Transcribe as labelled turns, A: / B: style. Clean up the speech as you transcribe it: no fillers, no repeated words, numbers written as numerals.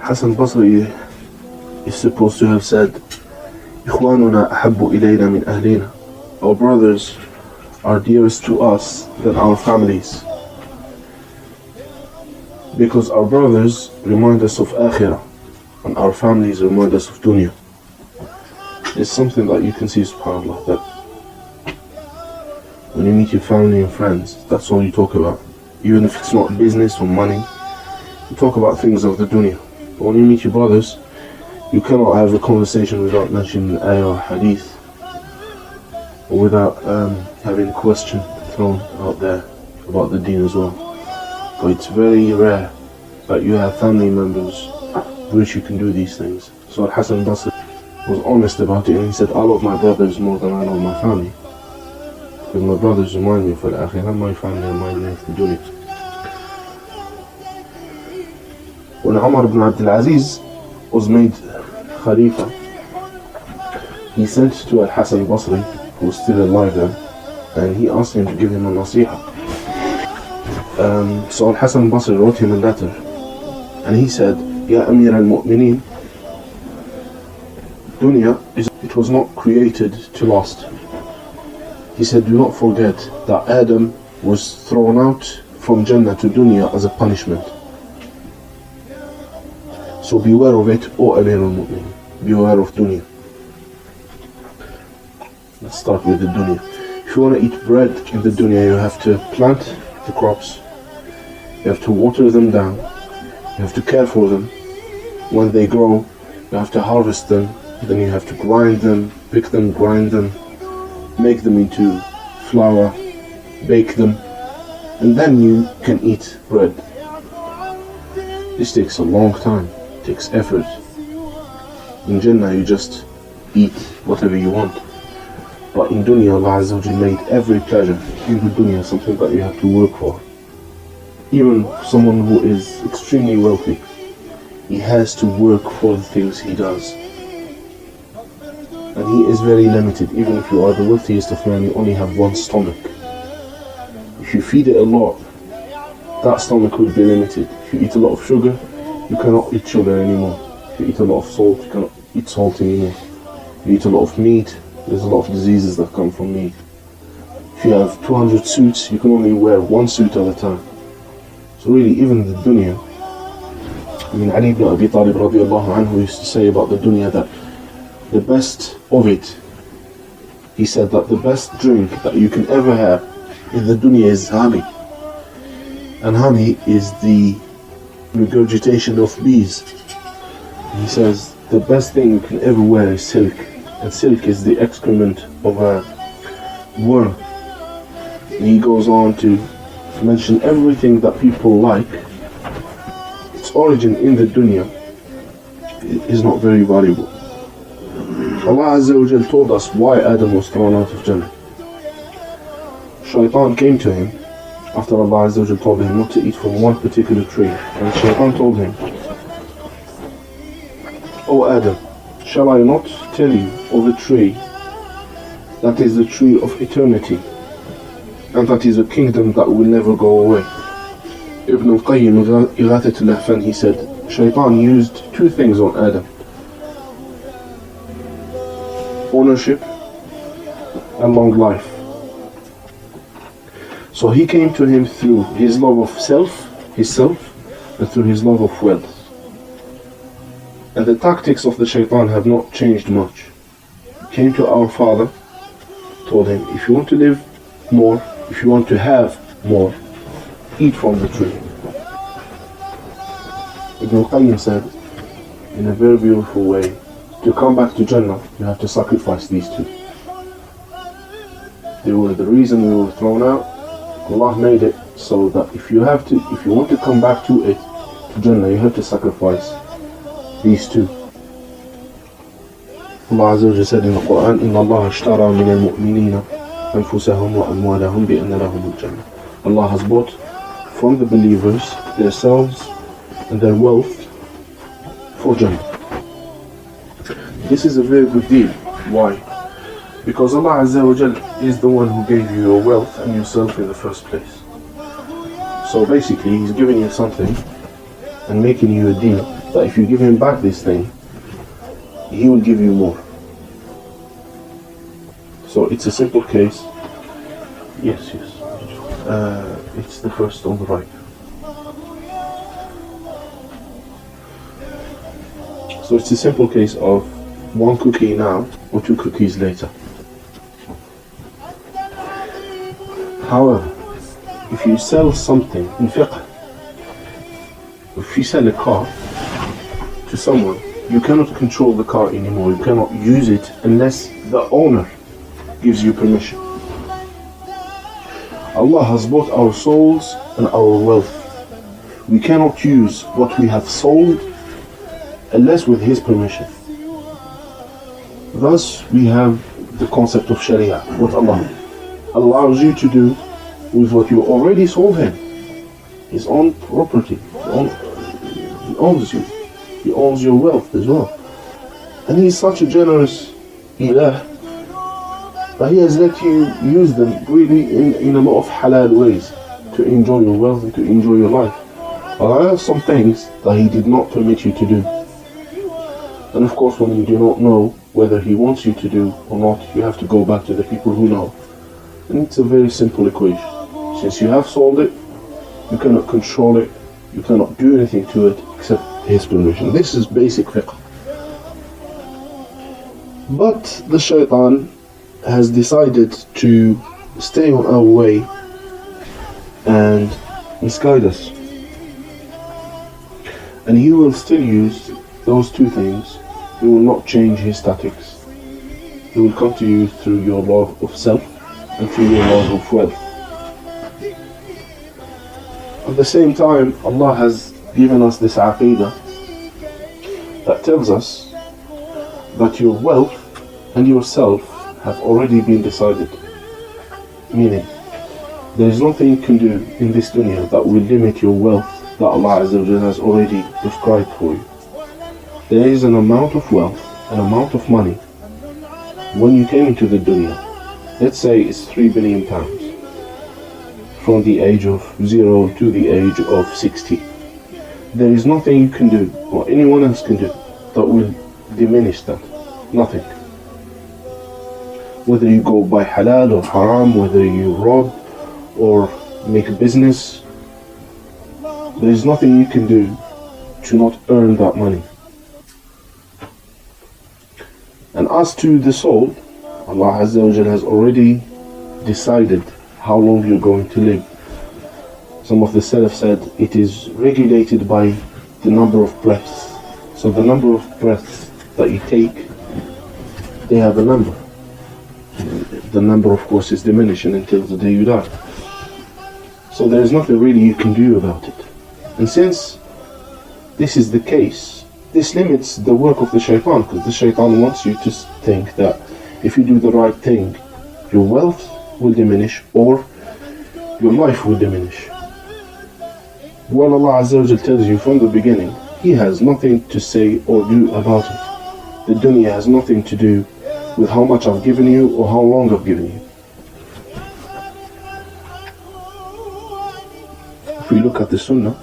A: Hassan Basri is supposed to have said, إخواننا أحب إلينا من أهلنا. Our brothers are dearest to us than our families. Because our brothers remind us of Akhirah and our families remind us of Dunya. It's something that you can see, subhanAllah, that when you meet your family and friends, that's all you talk about. Even if it's not business or money, you talk about things of the Dunya. But when you meet your brothers, you cannot have a conversation without mentioning ayah or hadith, or without having a question thrown out there about the deen as well. But it's very rare that you have family members with which you can do these things. So Hassan Basri was honest about it, and he said, I love my brothers more than I love my family. Because my brothers remind me of Al-Akhirah, my family remind me of the Dunya. When Umar ibn Abdul Aziz was made Khalifa, he sent to Al-Hassan Basri, who was still alive then, and he asked him to give him a nasiha. So Al-Hassan Basri wrote him a letter, and he said, Ya Amir al-Mu'mineen, Dunya, it was not created to last. He said, do not forget that Adam was thrown out from Jannah to Dunya as a punishment. So beware of it, O Amir al-Mu'mineen. Beware of Dunya. Let's start with the Dunya. If you want to eat bread in the Dunya, you have to plant the crops, you have to water them down, you have to care for them. When they grow, you have to harvest them, then you have to grind them, pick them, grind them, make them into flour, bake them, and then you can eat bread. This takes a long time, it takes effort. In Jannah you just eat whatever you want. But in Dunya, Allah Azza wa Jalla made every pleasure in the Dunya something that you have to work for. Even someone who is extremely wealthy, he has to work for the things he does. And he is very limited. Even if you are the wealthiest of men, you only have one stomach. If you feed it a lot, that stomach will be limited. If you eat a lot of sugar, you cannot eat sugar anymore. If you eat a lot of salt, you cannot eat salt anymore. If you eat a lot of meat, there's a lot of diseases that come from meat. If you have 200 suits, you can only wear one suit at a time. So really, even the Dunya, Ali ibn Abi Talib radiallahu anhu used to say about the Dunya that the best of it, he said that the best drink that you can ever have in the Dunya is honey. And honey is the regurgitation of bees. He says the best thing you can ever wear is silk. And silk is the excrement of a worm. And he goes on to mention everything that people like. Its origin in the Dunya is not very valuable. Allah Azza wa Jal told us why Adam was thrown out of Jannah. Shaytan came to him after Allah Azza wa Jal told him not to eat from one particular tree. And Shaytan told him, O Adam, shall I not tell you of a tree that is the tree of eternity, and that is a kingdom that will never go away? Ibn al-Qayyim, Ighathat al-Lahfan, he said, Shaytan used two things on Adam: ownership and long life. So he came to him through his love of self, and through his love of wealth. And the tactics of the Shaytan have not changed much. He came to our father, told him, if you want to live more, if you want to have more, eat from the tree. Ibn al-Qayyim said, in a very beautiful way, to come back to Jannah, you have to sacrifice these two. They were the reason we were thrown out. Allah made it so that if you want to come back to it, to Jannah, you have to sacrifice these two. Allah Azza wa Jalla said in the Quran, إِنَّ اللَّهَ اشْتَرَى مِنَ الْمُؤْمِنِينَ أَنفُسَهُمْ وَأَمْوَالَهُمْ بِأَنَّ لَهُمُ الْجَنَّةِ. Allah has bought from the believers themselves and their wealth for Jannah. This is a very good deal. Why? Because Allah Azza wa Jalla is the one who gave you your wealth and yourself in the first place. So basically, He's giving you something and making you a deal that if you give him back this thing, he will give you more. So it's a simple case. Yes. It's the first on the right. So it's a simple case of one cookie now or two cookies later. However, if you sell something in fiqh, if you sell a car to someone, you cannot control the car anymore. You cannot use it unless the owner gives you permission. Allah has bought our souls and our wealth. We cannot use what we have sold unless with His permission. Thus, we have the concept of Sharia, what Allah allows you to do with what you already sold Him. His own property. He owns you. He owns your wealth as well. And He is such a generous Ilah that He has let you use them really in a lot of halal ways to enjoy your wealth and to enjoy your life. But there are some things that He did not permit you to do. And of course, when you do not know whether He wants you to do or not, you have to go back to the people who know. And it's a very simple equation. Since you have sold it, you cannot control it, you cannot do anything to it except His permission. This is basic fiqh. But the Shaytan has decided to stay on our way and misguide us. And he will still use those two things. He will not change his tactics. He will come to you through your love of self and through your love of wealth. At the same time, Allah has given us this aqidah that tells us that your wealth and yourself have already been decided. Meaning, there is nothing you can do in this dunya that will limit your wealth that Allah Azza wa Jalla has already prescribed for you. There is an amount of wealth, an amount of money. When you came into the dunya, let's say it's 3 billion pounds, from the age of 0 to the age of 60. There is nothing you can do, or anyone else can do, that will diminish that. Nothing. Whether you go by halal or haram, whether you rob or make a business, there is nothing you can do to not earn that money. And as to the soul, Allah Azza wa Jalla has already decided how long you're going to live. Some of the Salaf said it is regulated by the number of breaths. So the number of breaths that you take, they have a number. The number, of course, is diminishing until the day you die. So there is nothing really you can do about it. And since this is the case, this limits the work of the Shaytan, because the Shaytan wants you to think that if you do the right thing, your wealth will diminish or your life will diminish. Well, Allah Azza wa Jalla tells you from the beginning, He has nothing to say or do about it. The dunya has nothing to do with how much I've given you or how long I've given you. If we look at the Sunnah,